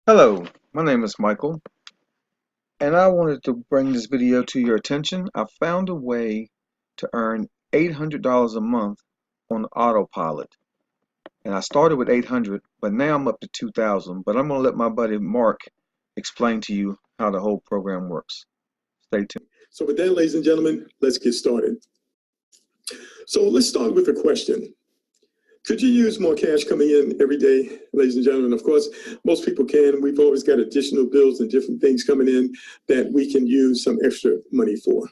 Hello, my name is Michael, and I wanted to bring this video to your attention. I found a way to earn $800 a month on Autopilot. And I started with 800, but now I'm up to 2,000. But I'm going to let my buddy Mark explain to you how the whole program works. Stay tuned. So with that, ladies and gentlemen, let's get started. So let's start with a question. Could you use more cash coming in every day, ladies and gentlemen? Of course, most people can. We've always got additional bills and different things coming in that we can use some extra money for.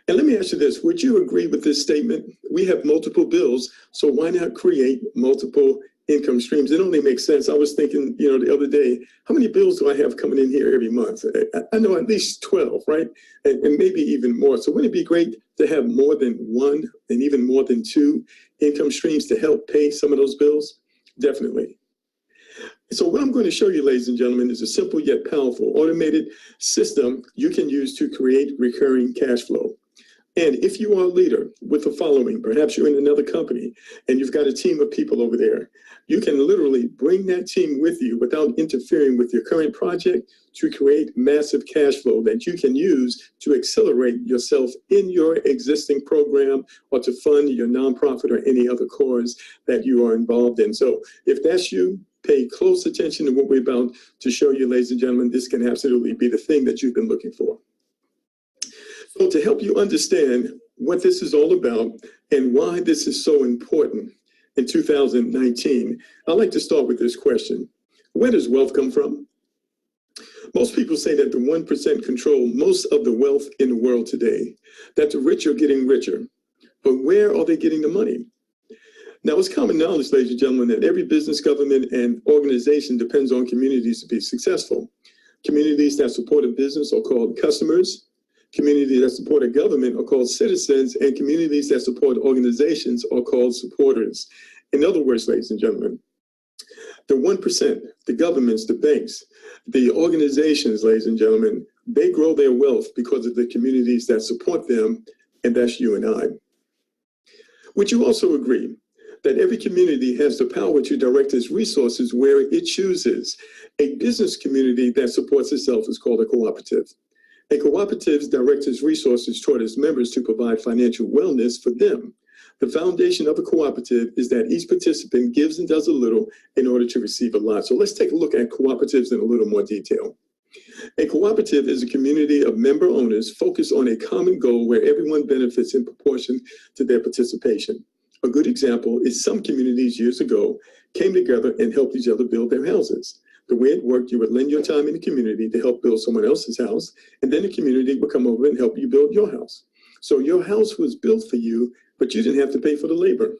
And let me ask you this, would you agree with this statement? We have multiple bills, so why not create multiple income streams? It only makes sense. I was thinking, the other day, how many bills do I have coming in here every month? I know at least 12, right? And maybe even more. So wouldn't it be great to have more than one and even more than two income streams to help pay some of those bills? Definitely. So what I'm going to show you, ladies and gentlemen, is a simple yet powerful automated system you can use to create recurring cash flow. And if you are a leader with the following, perhaps you're in another company and you've got a team of people over there, you can literally bring that team with you without interfering with your current project to create massive cash flow that you can use to accelerate yourself in your existing program or to fund your nonprofit or any other cause that you are involved in. So if that's you, pay close attention to what we're about to show you, ladies and gentlemen. This can absolutely be the thing that you've been looking for. So to help you understand what this is all about and why this is so important in 2019, I'd like to start with this question. Where does wealth come from? Most people say that the 1% control most of the wealth in the world today, that the rich are getting richer. But where are they getting the money? Now, it's common knowledge, ladies and gentlemen, that every business, government, and organization depends on communities to be successful. Communities that support a business are called customers. Communities that support a government are called citizens, and communities that support organizations are called supporters. In other words, ladies and gentlemen, the 1%, the governments, the banks, the organizations, ladies and gentlemen, they grow their wealth because of the communities that support them, and that's you and I. Would you also agree that every community has the power to direct its resources where it chooses? A business community that supports itself is called a cooperative. A cooperative directs its resources toward its members to provide financial wellness for them. The foundation of a cooperative is that each participant gives and does a little in order to receive a lot. So let's take a look at cooperatives in a little more detail. A cooperative is a community of member owners focused on a common goal where everyone benefits in proportion to their participation. A good example is some communities years ago came together and helped each other build their houses. The way it worked, you would lend your time in the community to help build someone else's house, and then the community would come over and help you build your house. So your house was built for you, but you didn't have to pay for the labor.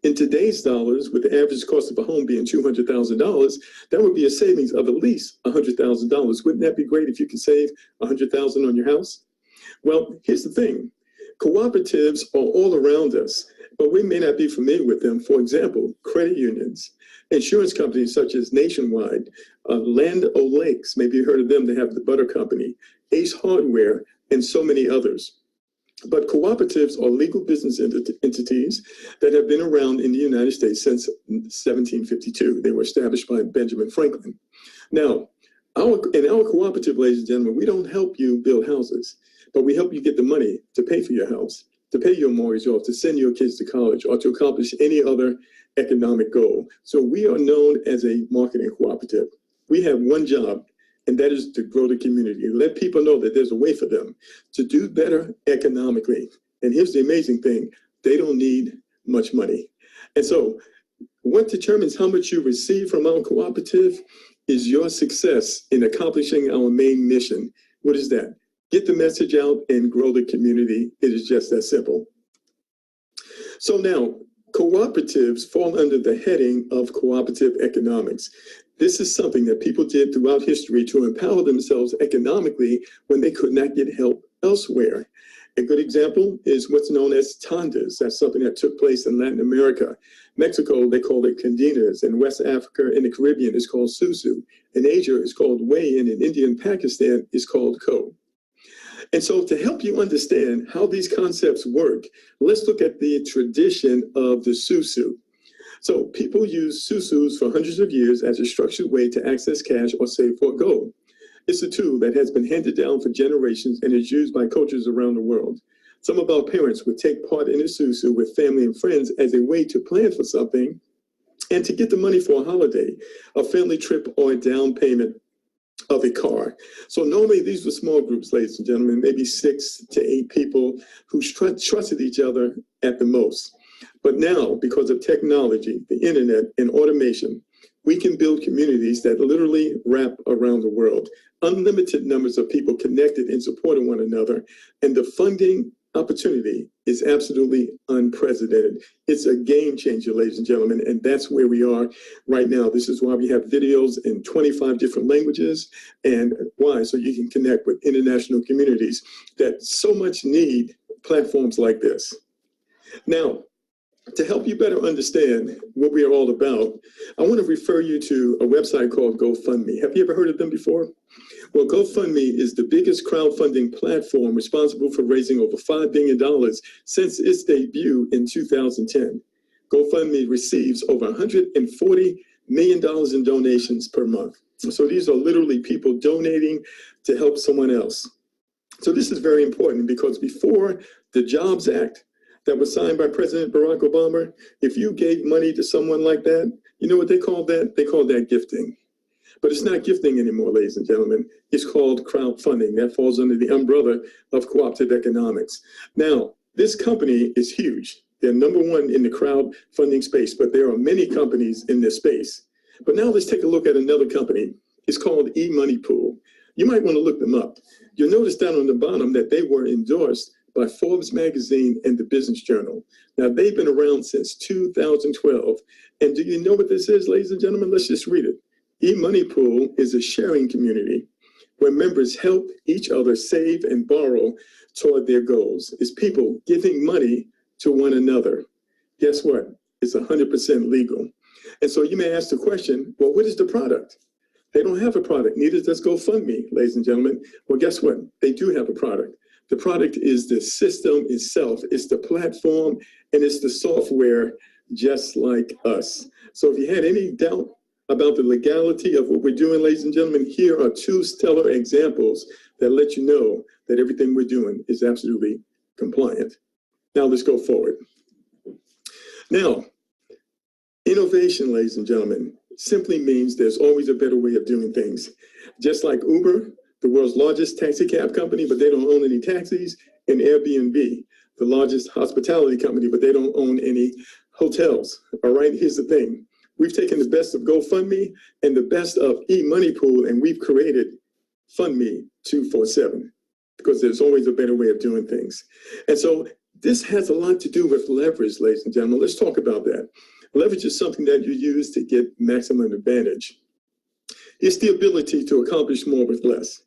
In today's dollars, with the average cost of a home being $200,000, that would be a savings of at least $100,000. Wouldn't that be great if you could save $100,000 on your house? Well, here's the thing. Cooperatives are all around us, but we may not be familiar with them. For example, credit unions, insurance companies such as Nationwide, Land O'Lakes, maybe you heard of them, they have the Butter Company, Ace Hardware, and so many others. But cooperatives are legal business entities that have been around in the United States since 1752. They were established by Benjamin Franklin. Now, in our cooperative, ladies and gentlemen, we don't help you build houses, but we help you get the money to pay for your house, to pay your mortgage off, to send your kids to college, or to accomplish any other economic goal. So we are known as a marketing cooperative. We have one job, and that is to grow the community, let people know that there's a way for them to do better economically. And here's the amazing thing, they don't need much money. And so what determines how much you receive from our cooperative is your success in accomplishing our main mission. What is that? Get the message out and grow the community. It is just that simple. So now, cooperatives fall under the heading of cooperative economics. This is something that people did throughout history to empower themselves economically when they could not get help elsewhere. A good example is what's known as tandas. That's something that took place in Latin America. Mexico, they call it candinas. In West Africa and the Caribbean, it's called susu. In Asia, it's called wei, and in India and Pakistan, it's called ko. And so to help you understand how these concepts work, let's look at the tradition of the susu. So people use susus for hundreds of years as a structured way to access cash or save for a goal. It's a tool that has been handed down for generations and is used by cultures around the world. Some of our parents would take part in a susu with family and friends as a way to plan for something and to get the money for a holiday, a family trip, or a down payment of a car. So normally these were small groups, ladies and gentlemen, maybe 6 to 8 people who trusted each other at the most. But now, because of technology, the internet, and automation, we can build communities that literally wrap around the world. Unlimited numbers of people connected and supporting one another, and the funding opportunity is absolutely unprecedented. It's a game changer, ladies and gentlemen, and that's where we are right now. This is why we have videos in 25 different languages, and why? So you can connect with international communities that so much need platforms like this. Now, to help you better understand what we are all about, I want to refer you to a website called GoFundMe. Have you ever heard of them before? Well, GoFundMe is the biggest crowdfunding platform responsible for raising over $5 billion since its debut in 2010. GoFundMe receives over $140 million in donations per month. So these are literally people donating to help someone else. So this is very important because before the Jobs Act that was signed by President Barack Obama, if you gave money to someone like that, you know what they called that? They called that gifting. But it's not gifting anymore, ladies and gentlemen. It's called crowdfunding. That falls under the umbrella of cooperative economics. Now, this company is huge. They're number one in the crowdfunding space, but there are many companies in this space. But now let's take a look at another company. It's called eMoneyPool. You might want to look them up. You'll notice down on the bottom that they were endorsed by Forbes magazine and the Business Journal. Now, they've been around since 2012. And do you know what this is, ladies and gentlemen? Let's just read it. eMoneyPool is a sharing community where members help each other save and borrow toward their goals. It's people giving money to one another. Guess what? It's 100% legal. And so you may ask the question, well, what is the product? They don't have a product. Neither does GoFundMe, ladies and gentlemen. Well, guess what? They do have a product. The product is the system itself. It's the platform, and it's the software, just like us. So if you had any doubt about the legality of what we're doing, ladies and gentlemen, here are 2 stellar examples that let you know that everything we're doing is absolutely compliant. Now let's go forward. Now, innovation, ladies and gentlemen, simply means there's always a better way of doing things. Just like Uber, the world's largest taxi cab company, but they don't own any taxis, and Airbnb, the largest hospitality company, but they don't own any hotels. All right, here's the thing. We've taken the best of GoFundMe and the best of eMoneyPool, and we've created FundMe 247 because there's always a better way of doing things. And so this has a lot to do with leverage, ladies and gentlemen. Let's talk about that. Leverage is something that you use to get maximum advantage. It's the ability to accomplish more with less.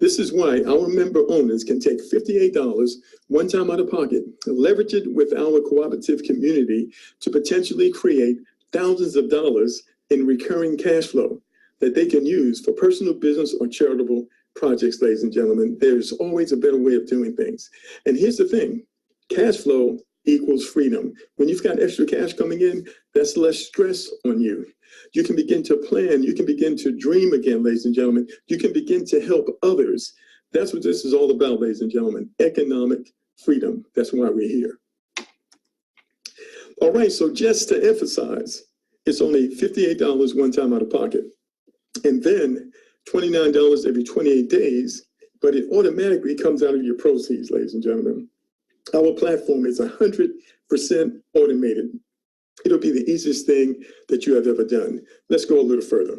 This is why our member owners can take $58 one time out of pocket, leverage it with our cooperative community to potentially create thousands of dollars in recurring cash flow that they can use for personal business or charitable projects, ladies and gentlemen. There's always a better way of doing things. And here's the thing, cash flow equals freedom. When you've got extra cash coming in, that's less stress on you. You can begin to plan. You can begin to dream again, ladies and gentlemen. You can begin to help others. That's what this is all about, ladies and gentlemen. Economic freedom. That's why we're here. All right, so just to emphasize, it's only $58 one time out of pocket, and then $29 every 28 days, but it automatically comes out of your proceeds, ladies and gentlemen. Our platform is 100% automated. It'll be the easiest thing that you have ever done. Let's go a little further.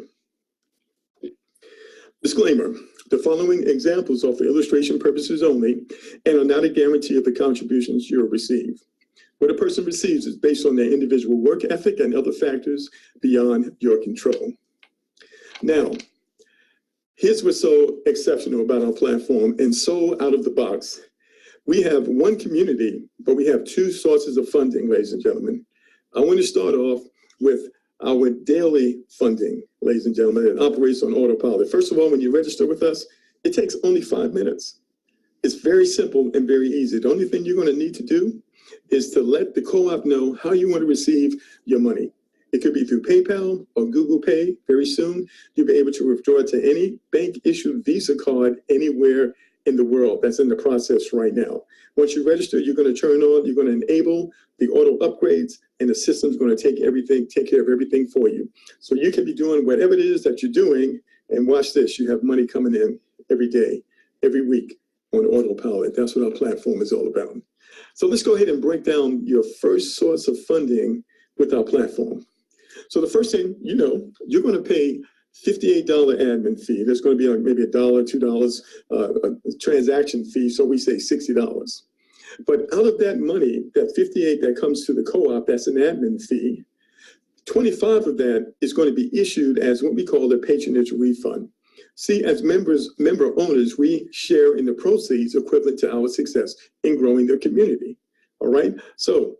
Disclaimer, the following examples are for illustration purposes only and are not a guarantee of the contributions you'll receive. What a person receives is based on their individual work ethic and other factors beyond your control. Now, here's what's so exceptional about our platform and so out of the box. We have one community, but we have 2 sources of funding, ladies and gentlemen. I want to start off with our daily funding, ladies and gentlemen. It operates on Autopilot. First of all, when you register with us, it takes only 5 minutes. It's very simple and very easy. The only thing you're going to need to do is to let the co-op know how you want to receive your money. It could be through PayPal or Google Pay. Very soon, you'll be able to withdraw to any bank-issued Visa card anywhere in the world. That's in the process right now. Once you register, you're going to turn on, you're going to enable the auto upgrades, and the system's going to take care of everything for you. So you can be doing whatever it is that you're doing, and watch this, you have money coming in every day, every week on Autopilot. That's what our platform is all about. So let's go ahead and break down your first source of funding with our platform. So the first thing, you're going to pay $58 admin fee. There's going to be like maybe $1, $2 a transaction fee. So we say $60. But out of that money, that 58 that comes to the co-op, that's an admin fee. 25 of that is going to be issued as what we call a patronage refund. See, as member owners, we share in the proceeds equivalent to our success in growing their community. All right. So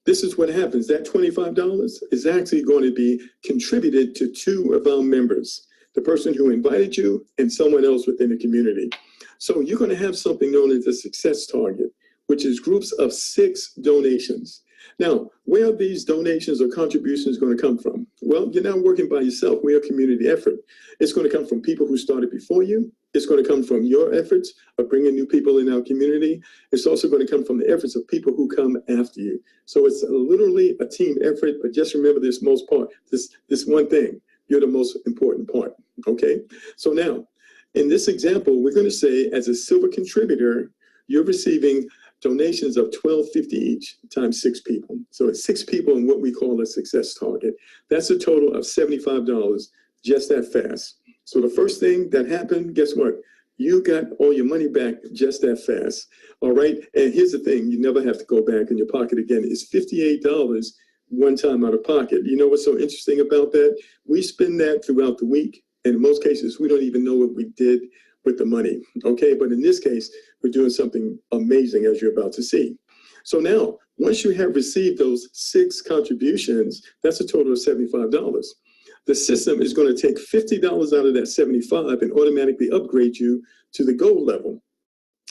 this is what happens. That $25 is actually going to be contributed to two of our members, the person who invited you and someone else within the community. So you're going to have something known as a success target, which is groups of 6 donations. Now, where are these donations or contributions going to come from? Well, you're not working by yourself. We're a community effort. It's going to come from people who started before you. It's going to come from your efforts of bringing new people in our community. It's also going to come from the efforts of people who come after you. So it's literally a team effort, but just remember this one thing. You're the most important part, okay? So now, in this example, we're going to say as a silver contributor, you're receiving donations of $12.50 each times 6 people. So it's 6 people in what we call a success target. That's a total of $75 just that fast. So the first thing that happened, guess what? You got all your money back just that fast. All right. And here's the thing, you never have to go back in your pocket again. It's $58 one time out of pocket. You know what's so interesting about that? We spend that throughout the week. And in most cases, we don't even know what we did with the money. Okay. But in this case, we're doing something amazing, as you're about to see. So now, once you have received those 6 contributions, that's a total of $75. The system is going to take $50 out of that 75 and automatically upgrade you to the gold level.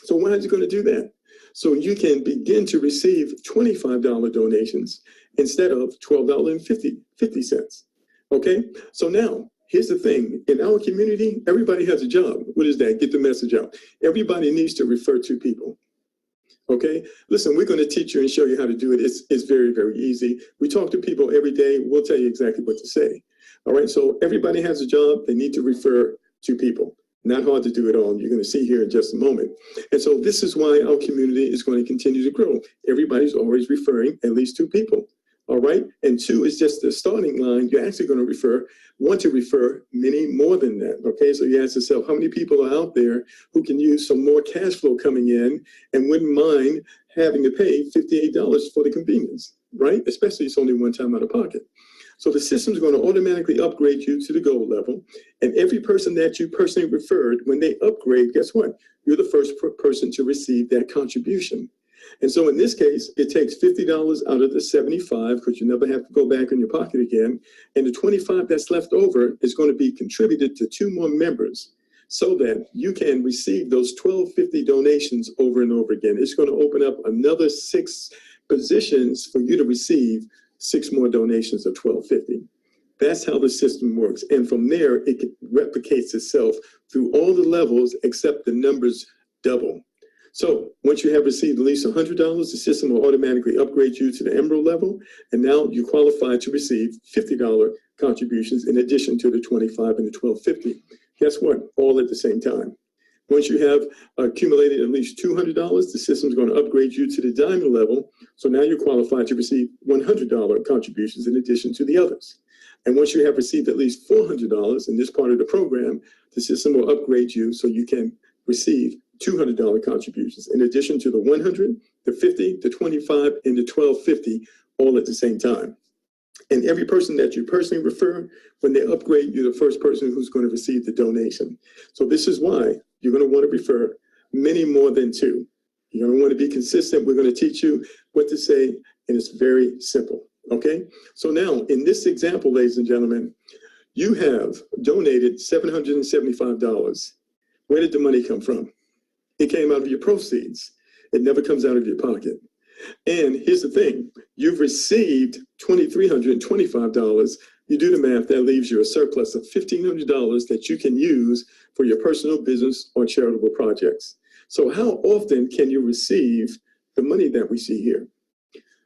So why is it going to do that? So you can begin to receive $25 donations instead of $12.50. Okay. So now, here's the thing. In our community, everybody has a job. What is that? Get the message out. Everybody needs to refer to people. Okay? Listen, we're going to teach you and show you how to do it. It's very, very easy. We talk to people every day. We'll tell you exactly what to say. All right? So everybody has a job. They need to refer to people. Not hard to do it all. You're going to see here in just a moment. And so this is why our community is going to continue to grow. Everybody's always referring at least 2 people. All right. And 2 is just the starting line. You're actually going to want to refer many more than that. Okay. So you ask yourself, how many people are out there who can use some more cash flow coming in and wouldn't mind having to pay $58 for the convenience, right? Especially it's only one time out of pocket. So the system is going to automatically upgrade you to the gold level. And every person that you personally referred, when they upgrade, guess what? You're the first person to receive that contribution. And so in this case, it takes $50 out of the 75 because you never have to go back in your pocket again. And the 25 that's left over is going to be contributed to 2 more members so that you can receive those $12.50 donations over and over again. It's going to open up another 6 positions for you to receive 6 more donations of $12.50. That's how the system works. And from there, it replicates itself through all the levels except the numbers double. So once you have received at least $100, the system will automatically upgrade you to the Emerald level. And now you qualify to receive $50 contributions in addition to the 25 and the $12.50. Guess what? All at the same time. Once you have accumulated at least $200, the system is going to upgrade you to the Diamond level. So now you're qualified to receive $100 contributions in addition to the others. And once you have received at least $400 in this part of the program, the system will upgrade you so you can receive $200 contributions in addition to the 100, the 50, the 25, and the 12.50 all at the same time. And every person that you personally refer, when they upgrade, you're the first person who's going to receive the donation. So this is why you're going to want to refer many more than 2. You're going to want to be consistent. We're going to teach you what to say, and it's very simple. Okay? So now, in this example, ladies and gentlemen, you have donated $775. Where did the money come from? It came out of your proceeds. It never comes out of your pocket. And here's the thing, you've received $2,325. You do the math, that leaves you a surplus of $1,500 that you can use for your personal business or charitable projects. So how often can you receive the money that we see here?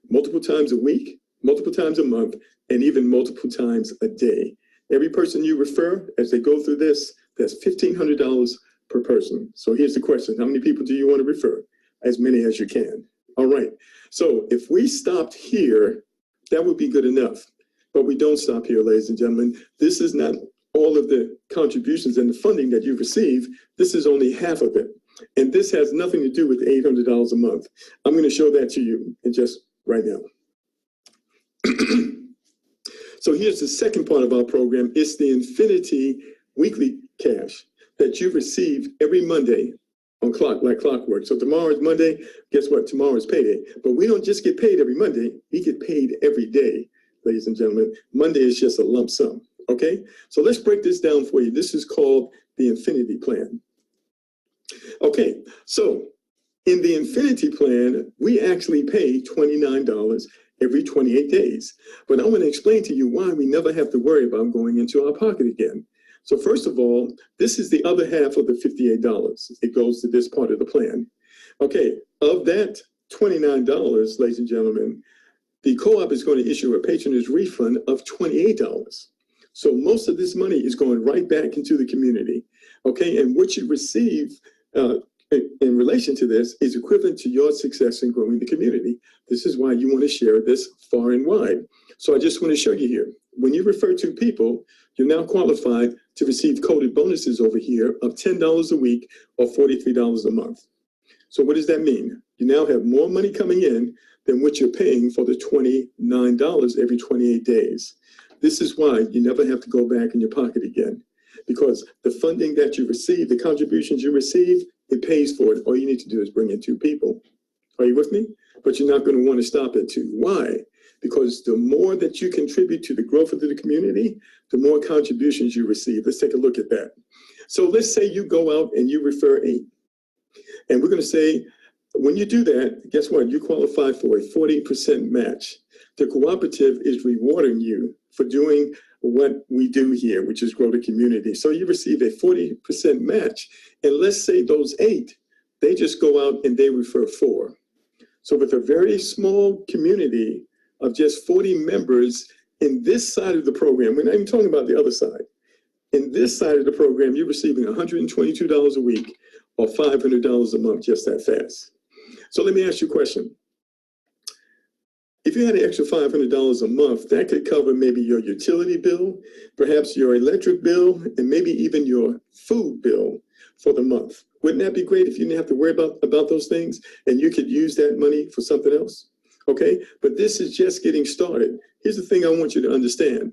Multiple times a week, multiple times a month, and even multiple times a day. Every person you refer, as they go through this, that's $1,500 per person. So here's the question, how many people do you want to refer? As many as you can. All right, so if we stopped here, that would be good enough. But we don't stop here, ladies and gentlemen. This is not all of the contributions and the funding that you receive. This is only half of it. And this has nothing to do with $800 a month. I'm going to show that to you in just right now. So here's the second part of our program. It's the Infinity Weekly Cash that you receive every Monday on like clockwork. So tomorrow is Monday. Guess what? Tomorrow is payday. But we don't just get paid every Monday. We get paid every day, ladies and gentlemen. Monday is just a lump sum. Okay? So let's break this down for you. This is called the Infinity Plan. Okay, so in the Infinity Plan, we actually pay $29 every 28 days. But I want to explain to you why we never have to worry about going into our pocket again. So first of all, this is the other half of the $58. It goes to this part of the plan. Okay, of that $29, ladies and gentlemen, the co-op is going to issue a patronage refund of $28. So most of this money is going right back into the community. Okay, and what you receive in relation to this is equivalent to your success in growing the community. This is why you want to share this far and wide. So I just want to show you here. When you refer to people, you're now qualified to receive coded bonuses over here of $10 a week or $43 a month. So what does that mean? You now have more money coming in than what you're paying for the $29 every 28 days. This is why you never have to go back in your pocket again, because the funding that you receive, the contributions you receive, it pays for it. All you need to do is bring in 2 people. Are you with me? But you're not going to want to stop at 2. Why? Because the more that you contribute to the growth of the community, the more contributions you receive. Let's take a look at that. So let's say you go out and you refer 8. And we're going to say, when you do that, guess what? You qualify for a 40% match. The cooperative is rewarding you for doing what we do here, which is grow the community. So you receive a 40% match. And let's say those 8, they just go out and they refer 4. So with a very small community of just 40 members in this side of the program, we're not even talking about the other side. In this side of the program, you're receiving $122 a week or $500 a month, just that fast. So let me ask you a question. If you had an extra $500 a month, that could cover maybe your utility bill, perhaps your electric bill, and maybe even your food bill for the month. Wouldn't that be great if you didn't have to worry about those things and you could use that money for something else? Okay, but this is just getting started. Here's the thing I want you to understand.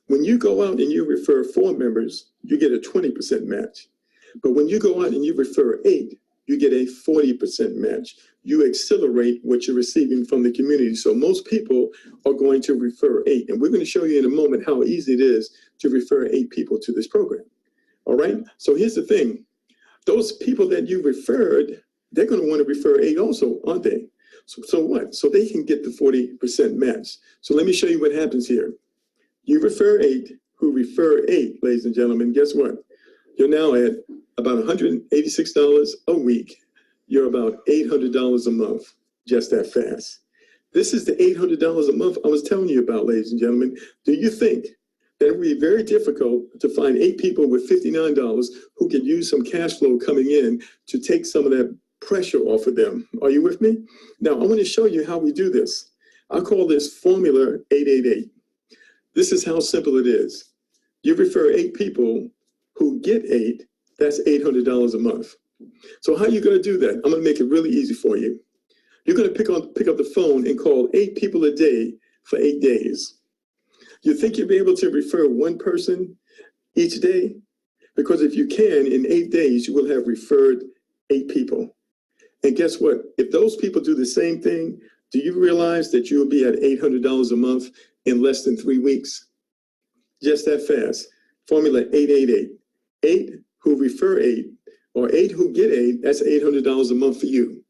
When you go out and you refer 4 members, you get a 20% match. But when you go out and you refer 8, you get a 40% match. You accelerate what you're receiving from the community. So most people are going to refer 8. And we're going to show you in a moment how easy it is to refer 8 people to this program. All right? So here's the thing. Those people that you referred, they're going to want to refer 8 also, aren't they? So what? So they can get the 40% match. So let me show you what happens here. You refer 8, who refer 8, ladies and gentlemen. Guess what? You're now at about $186 a week. You're about $800 a month, just that fast. This is the $800 a month I was telling you about, ladies and gentlemen. Do you think that it would be very difficult to find 8 people with $59 who could use some cash flow coming in to take some of that pressure off of them? Are you with me? Now, I want to show you how we do this. I call this Formula 888. This is how simple it is. You refer 8 people who get 8, that's $800 a month. So how are you going to do that? I'm going to make it really easy for you. You're going to pick up the phone and call 8 people a day for 8 days. You think you'll be able to refer 1 person each day? Because if you can, in 8 days, you will have referred 8 people. And guess what? If those people do the same thing, do you realize that you'll be at $800 a month in less than 3 weeks? Just that fast. Formula 888. 8 who refer 8, or 8 who get 8, that's $800 a month for you.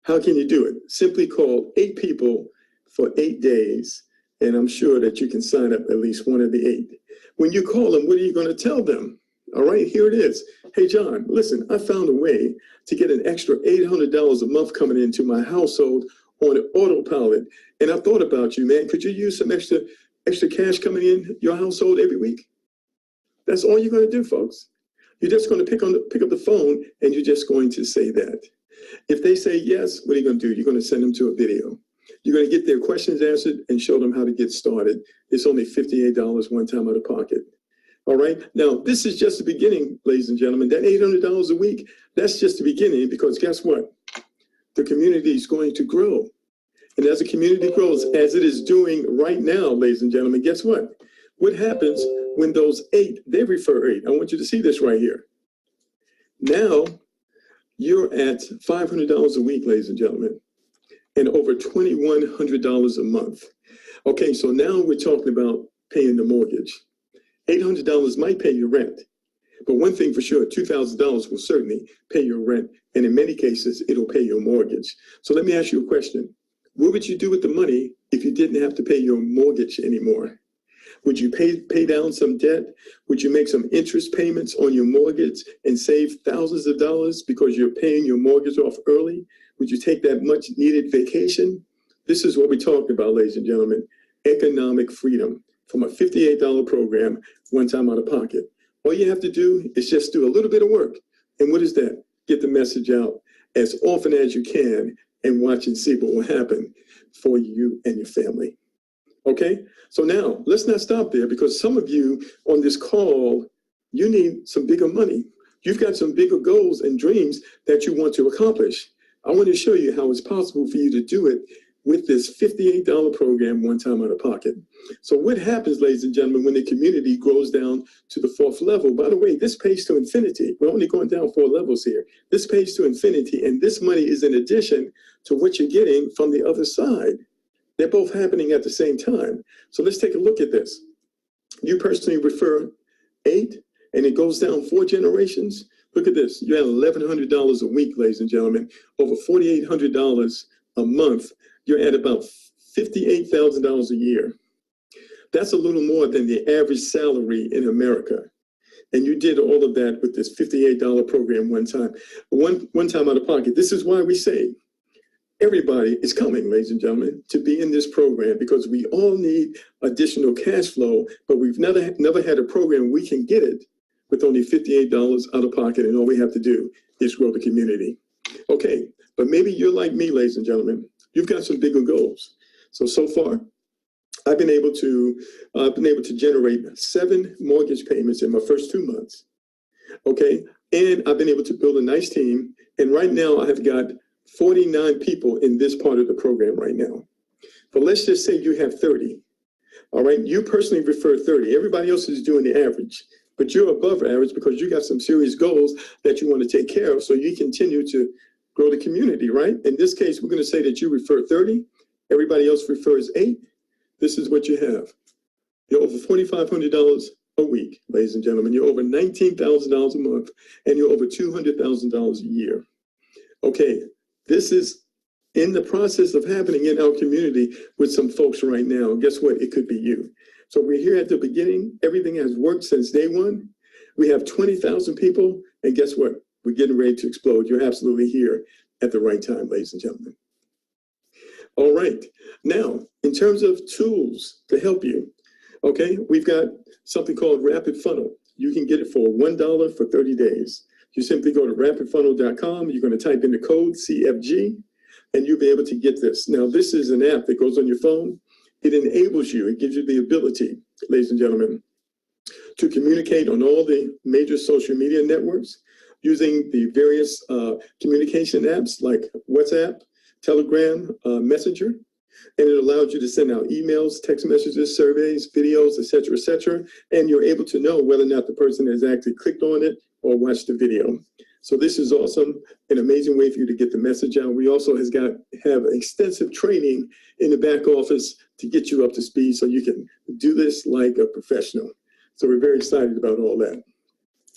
How can you do it? Simply call 8 people for 8 days, and I'm sure that you can sign up at least one of the 8. When you call them, what are you going to tell them? All right, here it is. Hey, John, listen, I found a way to get an extra $800 a month coming into my household on Autopilot. And I thought about you, man. Could you use some extra cash coming in your household every week? That's all you're going to do, folks. You're just going to pick up the phone, and you're just going to say that. If they say yes, what are you going to do? You're going to send them to a video. You're going to get their questions answered and show them how to get started. It's only $58 one time out of pocket. All right. Now, this is just the beginning, ladies and gentlemen. That $800 a week, that's just the beginning, because guess what? The community is going to grow. And as the community grows, as it is doing right now, ladies and gentlemen, guess what? What happens when those 8, they refer 8? I want you to see this right here. Now, you're at $500 a week, ladies and gentlemen, and over $2,100 a month. Okay, so now we're talking about paying the mortgage. $800 might pay your rent, but one thing for sure, $2,000 will certainly pay your rent, and in many cases, it'll pay your mortgage. So let me ask you a question. What would you do with the money if you didn't have to pay your mortgage anymore? Would you pay down some debt? Would you make some interest payments on your mortgage and save thousands of dollars because you're paying your mortgage off early? Would you take that much needed vacation? This is what we're talking about, ladies and gentlemen. Economic freedom from a $58 program, one time out of pocket. All you have to do is just do a little bit of work. And what is that? Get the message out as often as you can and watch and see what will happen for you and your family. Okay, so now let's not stop there, because some of you on this call, you need some bigger money. You've got some bigger goals and dreams that you want to accomplish. I want to show you how it's possible for you to do it with this $58 program, one time out of pocket. So what happens, ladies and gentlemen, when the community grows down to the 4th level? By the way, this pays to infinity. We're only going down 4 levels here. This pays to infinity, and this money is in addition to what you're getting from the other side. They're both happening at the same time. So let's take a look at this. You personally refer 8, and it goes down 4 generations. Look at this. You have $1,100 a week, ladies and gentlemen, over $4,800 a month. You're at about $58,000 a year. That's a little more than the average salary in America. And you did all of that with this $58 program one time out of pocket. This is why we say everybody is coming, ladies and gentlemen, to be in this program, because we all need additional cash flow, but we've never had a program we can get it with only $58 out of pocket, and all we have to do is grow the community. Okay, but maybe you're like me, ladies and gentlemen. You've got some bigger goals. So far, I've been able to generate 7 mortgage payments in my first 2 months. Okay, and I've been able to build a nice team, and right now I have got 49 people in this part of the program right now. But let's just say you have 30. All right, you personally refer 30. Everybody else is doing the average, but you're above average because you got some serious goals that you want to take care of, so you continue to grow the community, right? In this case, we're going to say that you refer 30. Everybody else refers 8. This is what you have. You're over $4,500 a week, ladies and gentlemen. You're over $19,000 a month, and you're over $200,000 a year. Okay, this is in the process of happening in our community with some folks right now. Guess what? It could be you. So we're here at the beginning. Everything has worked since day one. We have 20,000 people, and guess what? We're getting ready to explode. You're absolutely here at the right time, ladies and gentlemen. All right. Now, in terms of tools to help you, okay, we've got something called Rapid Funnel. You can get it for $1 for 30 days. You simply go to rapidfunnel.com. You're going to type in the code CFG, and you'll be able to get this. Now, this is an app that goes on your phone. It enables you. It gives you the ability, ladies and gentlemen, to communicate on all the major social media networks using the various communication apps like WhatsApp, Telegram, Messenger, and it allows you to send out emails, text messages, surveys, videos, etc., and you're able to know whether or not the person has actually clicked on it or watched the video. So this is awesome, an amazing way for you to get the message out. We also have extensive training in the back office to get you up to speed so you can do this like a professional. So we're very excited about all that.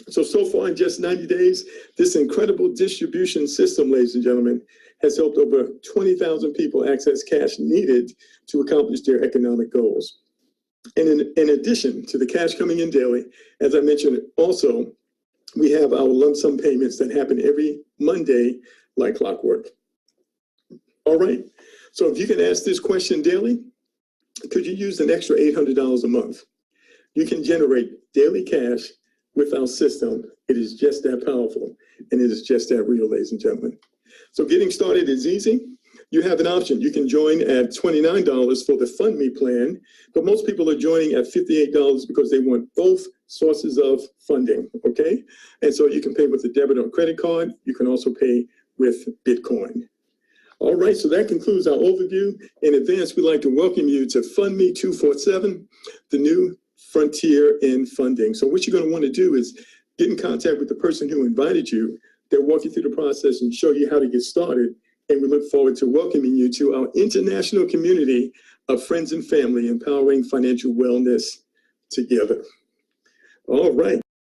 So far in just 90 days, this incredible distribution system, ladies and gentlemen, has helped over 20,000 people access cash needed to accomplish their economic goals. And in addition to the cash coming in daily, as I mentioned, also, we have our lump sum payments that happen every Monday like clockwork. All right, so if you can ask this question daily, could you use an extra $800 a month? You can generate daily cash with our system. It is just that powerful, and it is just that real, ladies and gentlemen. So getting started is easy. You have an option. You can join at $29 for the Fund Me plan, but most people are joining at $58 because they want both sources of funding, okay? And so you can pay with a debit or credit card. You can also pay with Bitcoin. All right, so that concludes our overview. In advance, we'd like to welcome you to Fund Me 247, the new frontier in funding. So what you're going to want to do is get in contact with the person who invited you. They'll walk you through the process and show you how to get started. And we look forward to welcoming you to our international community of friends and family empowering financial wellness together. All right.